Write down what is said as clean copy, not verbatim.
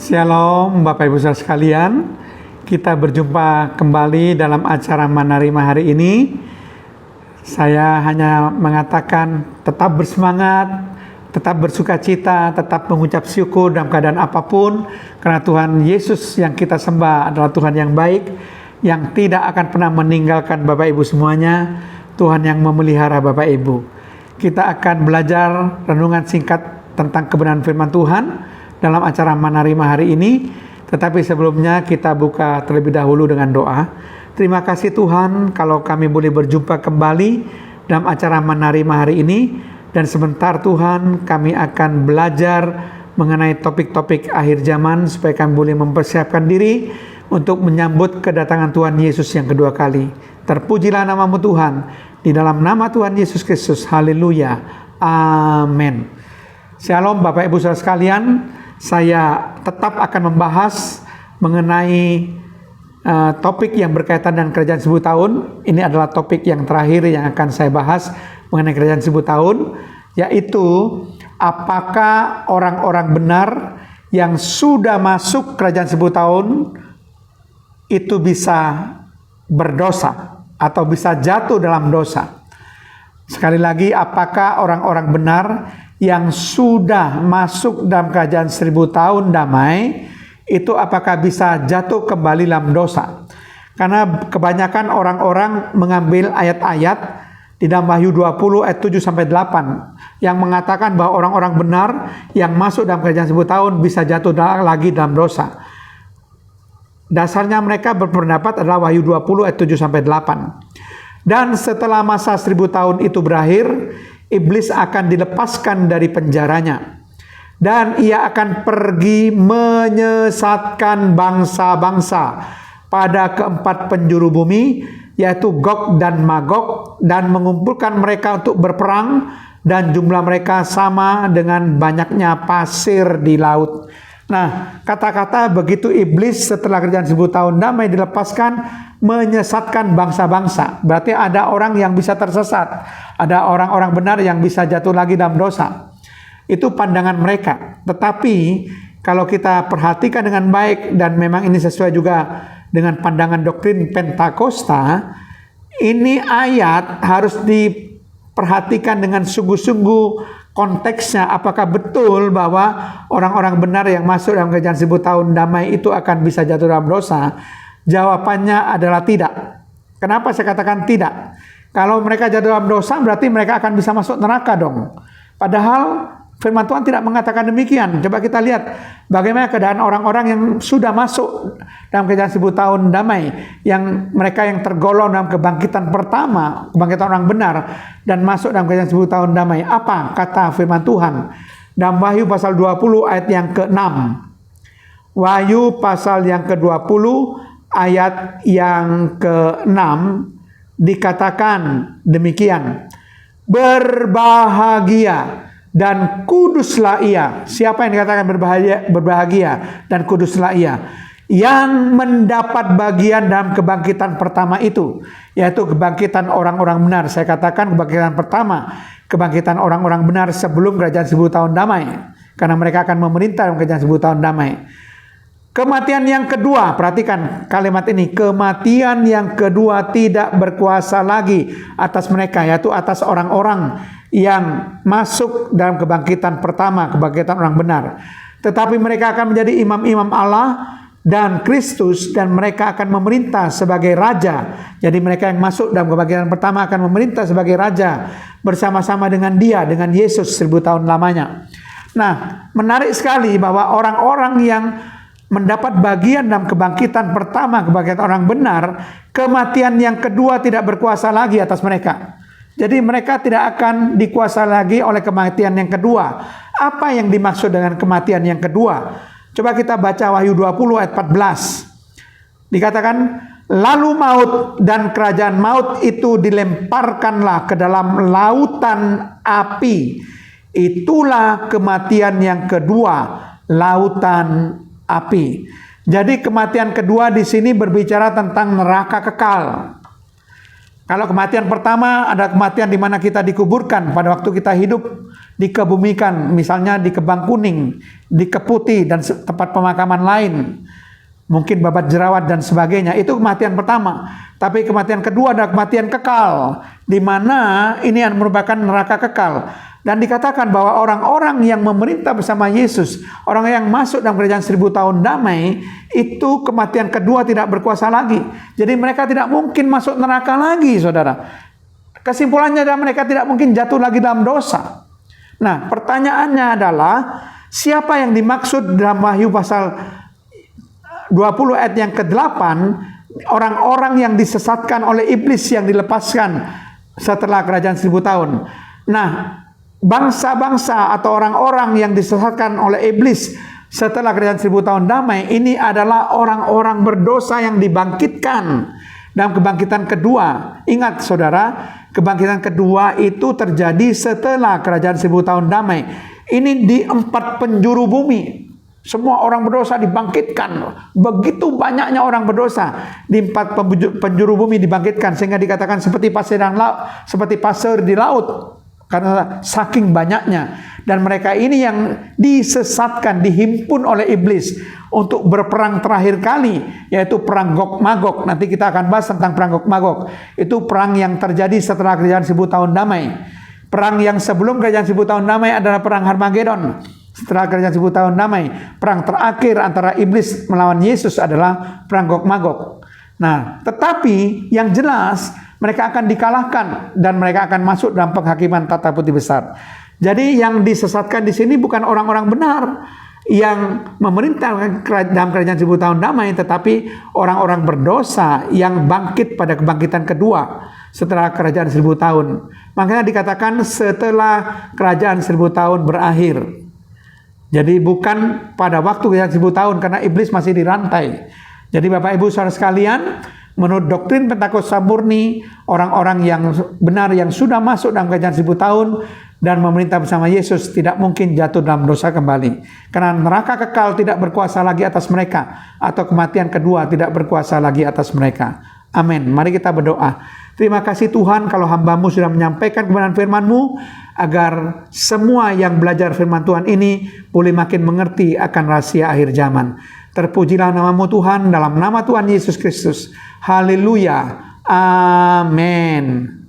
Shalom Bapak Ibu Saudara sekalian, kita berjumpa kembali dalam acara Manarima hari ini. Saya hanya mengatakan tetap bersemangat, tetap bersuka cita, tetap mengucap syukur dalam keadaan apapun, karena Tuhan Yesus yang kita sembah adalah Tuhan yang baik, yang tidak akan pernah meninggalkan Bapak Ibu semuanya, Tuhan yang memelihara Bapak Ibu. Kita akan belajar renungan singkat tentang kebenaran firman Tuhan dalam acara Manarima hari ini. Tetapi sebelumnya kita buka terlebih dahulu dengan doa. Terima kasih Tuhan kalau kami boleh berjumpa kembali dalam acara Manarima hari ini. Dan sebentar Tuhan kami akan belajar mengenai topik-topik akhir zaman, supaya kami boleh mempersiapkan diri untuk menyambut kedatangan Tuhan Yesus yang kedua kali. Terpujilah namamu Tuhan, di dalam nama Tuhan Yesus Kristus. Haleluya, amin. Shalom Bapak Ibu Saudara sekalian, saya tetap akan membahas mengenai topik yang berkaitan dengan kerajaan 1000 tahun. Ini adalah topik yang terakhir yang akan saya bahas mengenai kerajaan 1000 tahun, yaitu apakah orang-orang benar yang sudah masuk kerajaan 1000 tahun itu bisa berdosa atau bisa jatuh dalam dosa. Sekali lagi, apakah orang-orang benar yang sudah masuk dalam kerajaan 1000 tahun damai itu apakah bisa jatuh kembali dalam dosa? Karena kebanyakan orang-orang mengambil ayat-ayat di dalam Wahyu 20 ayat 7 sampai 8 yang mengatakan bahwa orang-orang benar yang masuk dalam kerajaan 1000 tahun bisa jatuh lagi dalam dosa. Dasarnya mereka berpendapat adalah Wahyu 20 ayat 7 sampai 8. Dan setelah masa 1000 tahun itu berakhir, iblis akan dilepaskan dari penjaranya, dan ia akan pergi menyesatkan bangsa-bangsa pada keempat penjuru bumi, yaitu Gog dan Magog, dan mengumpulkan mereka untuk berperang, dan jumlah mereka sama dengan banyaknya pasir di laut. Nah, kata-kata begitu iblis setelah kerajaan 1000 tahun damai dilepaskan, menyesatkan bangsa-bangsa. Berarti ada orang yang bisa tersesat, ada orang-orang benar yang bisa jatuh lagi dalam dosa. Itu pandangan mereka. Tetapi kalau kita perhatikan dengan baik, dan memang ini sesuai juga dengan pandangan doktrin Pentakosta, ini ayat harus diperhatikan dengan sungguh-sungguh konteksnya. Apakah betul bahwa orang-orang benar yang masuk dalam kerajaan 1000 tahun damai itu akan bisa jatuh dalam dosa? Jawabannya adalah tidak. Kenapa saya katakan tidak? Kalau mereka jatuh dalam dosa, berarti mereka akan bisa masuk neraka dong. Padahal firman Tuhan tidak mengatakan demikian. Coba kita lihat bagaimana keadaan orang-orang yang sudah masuk dalam kerajaan 1000 tahun damai, yang mereka yang tergolong dalam kebangkitan pertama, kebangkitan orang benar, dan masuk dalam kerajaan 1000 tahun damai. Apa kata firman Tuhan dalam Wahyu pasal 20 ayat yang ke-6? Wahyu pasal yang ke-20 ayat yang ke-6 dikatakan demikian, berbahagia dan kuduslah ia. Siapa yang dikatakan berbahagia dan kuduslah ia? Yang mendapat bagian dalam kebangkitan pertama itu, yaitu kebangkitan orang-orang benar. Saya katakan kebangkitan pertama, kebangkitan orang-orang benar sebelum kerajaan 1000 tahun damai, karena mereka akan memerintah dalam kerajaan 1000 tahun damai. Kematian yang kedua, perhatikan kalimat ini, kematian yang kedua tidak berkuasa lagi atas mereka, yaitu atas orang-orang yang masuk dalam kebangkitan pertama, kebangkitan orang benar. Tetapi mereka akan menjadi imam-imam Allah dan Kristus, dan mereka akan memerintah sebagai raja. Jadi mereka yang masuk dalam kebangkitan pertama akan memerintah sebagai raja bersama-sama dengan Dia, dengan Yesus 1000 tahun lamanya. Nah, menarik sekali bahwa orang-orang yang mendapat bagian dalam kebangkitan pertama, kebangkitan orang benar, kematian yang kedua tidak berkuasa lagi atas mereka. Jadi mereka tidak akan dikuasai lagi oleh kematian yang kedua. Apa yang dimaksud dengan kematian yang kedua? Coba kita baca Wahyu 20 ayat 14. Dikatakan, lalu maut dan kerajaan maut itu dilemparkanlah ke dalam lautan api. Itulah kematian yang kedua, lautan api. Jadi kematian kedua di sini berbicara tentang neraka kekal. Kalau kematian pertama ada kematian di mana kita dikuburkan pada waktu kita hidup dikebumikan, misalnya di Kebang Kuning, di Keputih, dan tempat pemakaman lain. Mungkin babat jerawat dan sebagainya. Itu kematian pertama. Tapi kematian kedua adalah kematian kekal, di mana ini merupakan neraka kekal. Dan dikatakan bahwa orang-orang yang memerintah bersama Yesus, orang yang masuk dalam kerajaan 1000 tahun damai, itu kematian kedua tidak berkuasa lagi. Jadi mereka tidak mungkin masuk neraka lagi, saudara. Kesimpulannya adalah mereka tidak mungkin jatuh lagi dalam dosa. Nah, pertanyaannya adalah, siapa yang dimaksud dalam Wahyu pasal 20 ayat yang ke-8, orang-orang yang disesatkan oleh iblis yang dilepaskan setelah kerajaan 1000 tahun. Nah, bangsa-bangsa atau orang-orang yang disesatkan oleh iblis setelah kerajaan 1000 tahun damai, ini adalah orang-orang berdosa yang dibangkitkan dalam kebangkitan kedua. Ingat saudara, kebangkitan kedua itu terjadi setelah kerajaan 1000 tahun damai. Ini di 4 penjuru bumi. Semua orang berdosa dibangkitkan. Begitu banyaknya orang berdosa di 4 penjuru bumi dibangkitkan, sehingga dikatakan seperti pasir di laut, karena saking banyaknya. Dan mereka ini yang disesatkan, dihimpun oleh iblis untuk berperang terakhir kali, yaitu perang Gog Magog. Nanti kita akan bahas tentang perang Gog Magog. Itu perang yang terjadi setelah kerajaan 1000 tahun damai. Perang yang sebelum kerajaan 1000 tahun damai adalah perang Harmagedon. Setelah kerajaan 1000 tahun damai, perang terakhir antara iblis melawan Yesus adalah perang Gog Magog. Nah, tetapi yang jelas mereka akan dikalahkan dan mereka akan masuk dalam penghakiman tata putih besar. Jadi yang disesatkan di sini bukan orang-orang benar yang memerintah dalam kerajaan 1000 tahun damai, tetapi orang-orang berdosa yang bangkit pada kebangkitan kedua setelah kerajaan 1000 tahun. Makanya dikatakan setelah kerajaan 1000 tahun berakhir. Jadi bukan pada waktu kerajaan 1000 tahun, karena iblis masih dirantai. Jadi Bapak Ibu saudara sekalian, menurut doktrin Pentakosta murni, orang-orang yang benar yang sudah masuk dalam kerajaan 1000 tahun dan memerintah bersama Yesus tidak mungkin jatuh dalam dosa kembali. Karena neraka kekal tidak berkuasa lagi atas mereka, atau kematian kedua tidak berkuasa lagi atas mereka. Amin. Mari kita berdoa. Terima kasih Tuhan kalau hamba-Mu sudah menyampaikan kebenaran firman-Mu, agar semua yang belajar firman Tuhan ini boleh makin mengerti akan rahasia akhir zaman. Terpujilah nama-Mu Tuhan, dalam nama Tuhan Yesus Kristus. Haleluya. Amin.